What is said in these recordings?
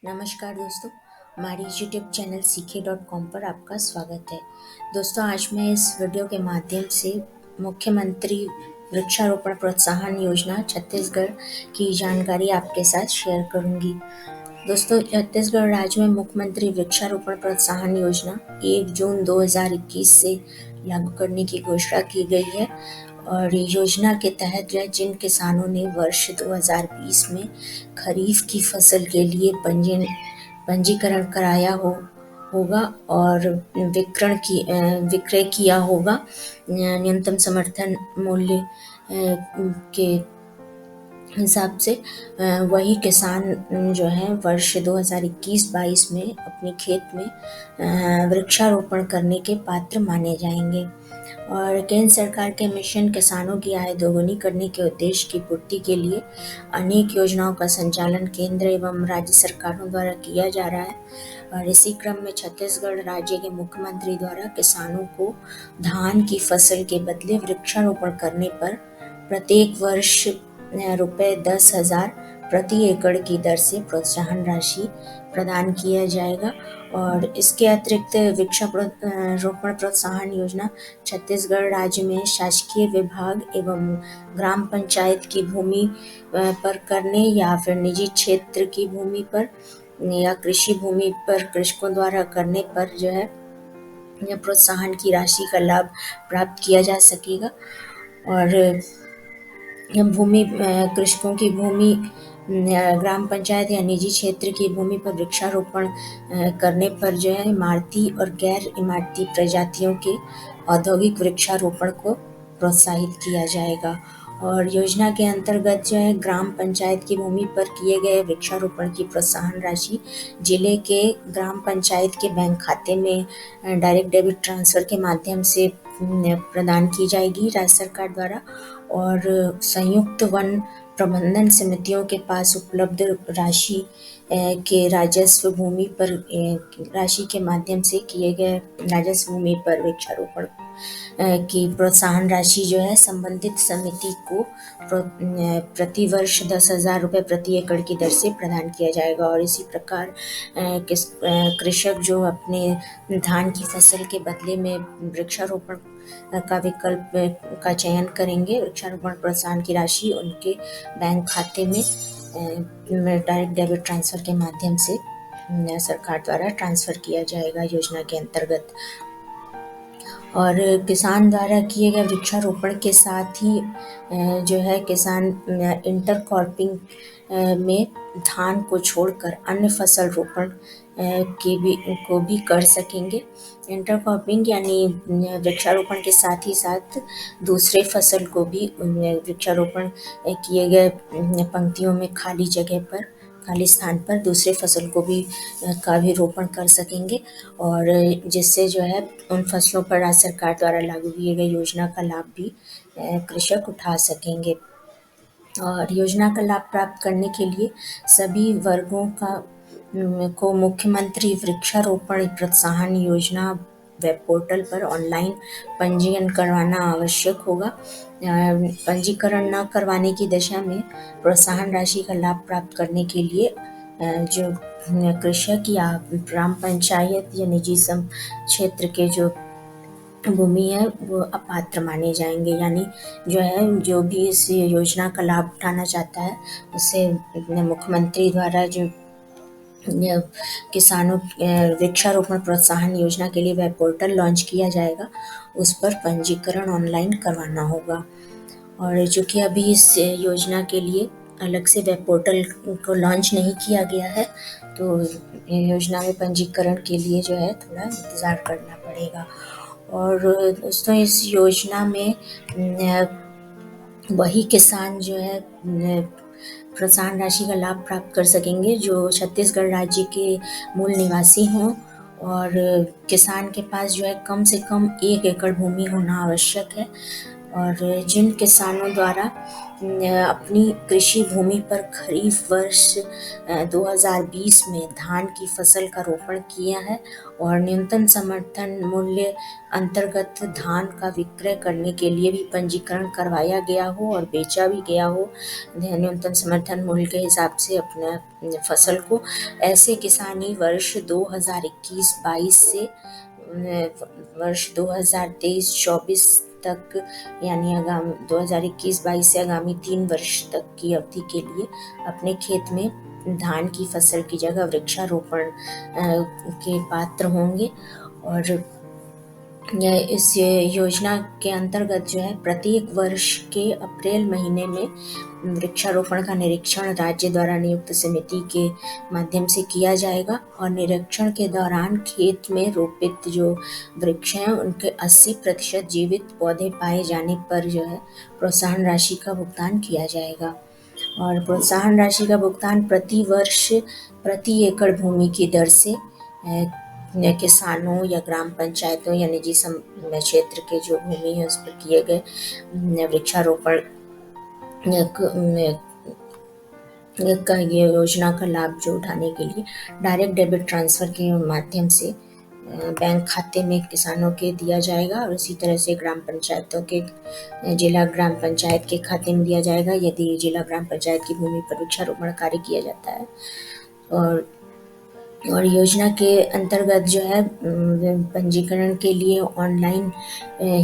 नमस्कार दोस्तों, हमारी यूट्यूब चैनल सीखे.com पर आपका स्वागत है। दोस्तों, आज मैं इस वीडियो के माध्यम से मुख्यमंत्री वृक्षारोपण प्रोत्साहन योजना छत्तीसगढ़ की जानकारी आपके साथ शेयर करूंगी। दोस्तों, छत्तीसगढ़ राज्य में मुख्यमंत्री वृक्षारोपण प्रोत्साहन योजना 1 जून 2021 से लागू करने की घोषणा की गई है और योजना के तहत जिन किसानों ने वर्ष 2020 में खरीफ की फसल के लिए पंजीकरण कराया होगा और विक्रय किया होगा न्यूनतम समर्थन मूल्य के हिसाब से, वही किसान जो है वर्ष 2021-22 में अपने खेत में वृक्षारोपण करने के पात्र माने जाएंगे। और केंद्र सरकार के मिशन किसानों की आय दोगुनी करने के उद्देश्य की पूर्ति के लिए अनेक योजनाओं का संचालन केंद्र एवं राज्य सरकारों द्वारा किया जा रहा है। और इसी क्रम में छत्तीसगढ़ राज्य के मुख्यमंत्री द्वारा किसानों को धान की फसल के बदले वृक्षारोपण करने पर प्रत्येक वर्ष ₹10,000 प्रति एकड़ की दर से प्रोत्साहन राशि प्रदान किया जाएगा। और इसके अतिरिक्त वृक्षारोपण प्रोत्साहन योजना छत्तीसगढ़ राज्य में शासकीय विभाग एवं ग्राम पंचायत की भूमि पर करने या फिर निजी क्षेत्र की भूमि पर या कृषि भूमि पर कृषकों द्वारा करने पर यह प्रोत्साहन की राशि का लाभ प्राप्त किया जा सकेगा। और कृषकों की भूमि ग्राम पंचायत या निजी क्षेत्र की भूमि पर वृक्षारोपण करने पर इमारती और गैर इमारती प्रजातियों के औद्योगिक वृक्षारोपण को प्रोत्साहित किया जाएगा। और योजना के अंतर्गत ग्राम पंचायत की भूमि पर किए गए वृक्षारोपण की प्रोत्साहन राशि जिले के ग्राम पंचायत के बैंक खाते में डायरेक्ट डेबिट ट्रांसफर के माध्यम से प्रदान की जाएगी राज्य सरकार द्वारा। और संयुक्त वन प्रबंधन समितियों के पास उपलब्ध राशि के राजस्व भूमि पर राशि के माध्यम से किए गए राजस्व भूमि पर वृक्षारोपण की प्रोत्साहन राशि संबंधित समिति को प्रति वर्ष ₹10,000 प्रति एकड़ की दर से प्रदान किया जाएगा। और इसी प्रकार कृषक जो अपने धान की फसल के बदले में वृक्षारोपण का विकल्प का चयन करेंगे, वृक्षारोपण प्रोत्साहन की राशि उनके बैंक खाते में डायरेक्ट डेबिट ट्रांसफर के माध्यम से सरकार द्वारा ट्रांसफर किया जाएगा योजना के अंतर्गत। और किसान द्वारा किए गए वृक्षारोपण के साथ ही किसान इंटरक्रॉपिंग में धान को छोड़कर अन्य फसल रोपण को भी कर सकेंगे। इंटरक्रॉपिंग यानी वृक्षारोपण के साथ ही साथ दूसरे फसल को भी वृक्षारोपण किए गए पंक्तियों में खाली स्थान पर दूसरे फसल को भी का भी रोपण कर सकेंगे। और जिससे उन फसलों पर राज्य सरकार द्वारा लागू किए गए योजना का लाभ भी कृषक उठा सकेंगे। और योजना का लाभ प्राप्त करने के लिए सभी वर्गों को मुख्यमंत्री वृक्षारोपण प्रोत्साहन योजना वेब पोर्टल पर ऑनलाइन पंजीयन करवाना आवश्यक होगा। पंजीकरण न करवाने की दशा में प्रोत्साहन राशि का लाभ प्राप्त करने के लिए जो कृषक या ग्राम पंचायत या निजी क्षेत्र के जो भूमि है वो अपात्र माने जाएंगे। यानी जो भी इस योजना का लाभ उठाना चाहता है उसे मुख्यमंत्री द्वारा जो किसानों वृक्षारोपण प्रोत्साहन योजना के लिए वेब पोर्टल लॉन्च किया जाएगा, उस पर पंजीकरण ऑनलाइन करवाना होगा। और चूँकि अभी इस योजना के लिए अलग से वेब पोर्टल को लॉन्च नहीं किया गया है, तो योजना में पंजीकरण के लिए थोड़ा इंतज़ार करना पड़ेगा। और दोस्तों, इस योजना में वही किसान प्रोत्साहन राशि का लाभ प्राप्त कर सकेंगे जो छत्तीसगढ़ राज्य के मूल निवासी हों और किसान के पास कम से कम 1 एकड़ भूमि होना आवश्यक है। और जिन किसानों द्वारा अपनी कृषि भूमि पर खरीफ वर्ष 2020 में धान की फसल का रोपण किया है और न्यूनतम समर्थन मूल्य अंतर्गत धान का विक्रय करने के लिए भी पंजीकरण करवाया गया हो और बेचा भी गया हो न्यूनतम समर्थन मूल्य के हिसाब से अपने फसल को, ऐसे किसान ही वर्ष 2021-22 से वर्ष 2023-24 तक यानी आगामी 2021-22 से आगामी 3 वर्ष तक की अवधि के लिए अपने खेत में धान की फसल की जगह वृक्षारोपण के पात्र होंगे। और इस योजना के अंतर्गत जो है प्रत्येक वर्ष के अप्रैल महीने में वृक्षारोपण का निरीक्षण राज्य द्वारा नियुक्त समिति के माध्यम से किया जाएगा और निरीक्षण के दौरान खेत में रोपित जो वृक्ष हैं उनके 80% जीवित पौधे पाए जाने पर जो है प्रोत्साहन राशि का भुगतान किया जाएगा। और प्रोत्साहन राशि का भुगतान प्रति वर्ष प्रति एकड़ भूमि की दर से किसानों या ग्राम पंचायतों या निजी क्षेत्र के जो भूमि है उस पर किए गए वृक्षारोपण का ये योजना का लाभ जो उठाने के लिए डायरेक्ट डेबिट ट्रांसफ़र के माध्यम से बैंक खाते में किसानों के दिया जाएगा और इसी तरह से ग्राम पंचायतों के जिला ग्राम पंचायत के खाते में दिया जाएगा यदि जिला ग्राम पंचायत की भूमि पर वृक्षारोपण कार्य किया जाता है। और योजना के अंतर्गत जो है पंजीकरण के लिए ऑनलाइन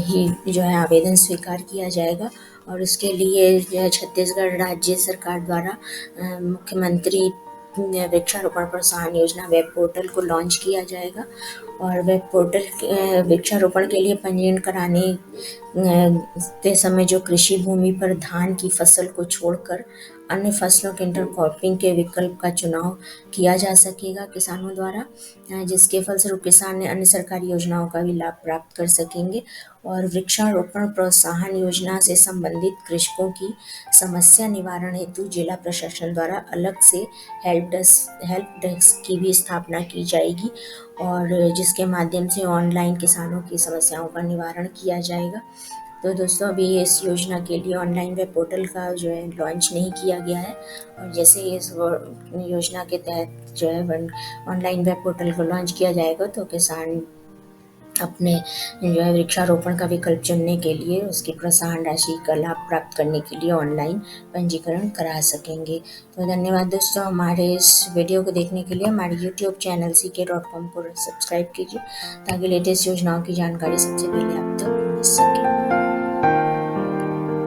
ही जो है आवेदन स्वीकार किया जाएगा और इसके लिए जो है छत्तीसगढ़ राज्य सरकार द्वारा मुख्यमंत्री वृक्षारोपण प्रोत्साहन योजना वेब पोर्टल को लॉन्च किया जाएगा। और वेब पोर्टल वृक्षारोपण के लिए पंजीयन कराने के समय जो कृषि भूमि पर धान की फसल को छोड़कर अन्य फसलों के इंटरक्रॉपिंग के विकल्प का चुनाव किया जा सकेगा किसानों द्वारा, जिसके फलस्वरूप किसान अन्य सरकारी योजनाओं का भी लाभ प्राप्त कर सकेंगे। और वृक्षारोपण प्रोत्साहन योजना से संबंधित कृषकों की समस्या निवारण हेतु जिला प्रशासन द्वारा अलग से हेल्प डेस्क की भी स्थापना की जाएगी और जिसके माध्यम से ऑनलाइन किसानों की समस्याओं का निवारण किया जाएगा। तो दोस्तों अभी इस योजना के लिए ऑनलाइन वेब पोर्टल का जो है लॉन्च नहीं किया गया है और जैसे इस योजना के तहत जो है ऑनलाइन वेब पोर्टल को लॉन्च किया जाएगा तो किसान अपने जो है वृक्षारोपण का विकल्प चुनने के लिए उसकी प्रोत्साहन राशि का लाभ प्राप्त करने के लिए ऑनलाइन पंजीकरण करा सकेंगे। तो धन्यवाद दोस्तों, हमारे इस वीडियो को देखने के लिए हमारे यूट्यूब चैनल ck.com को सब्सक्राइब कीजिए ताकि लेटेस्ट योजनाओं की जानकारी सबसे पहले आप तक मिल सके।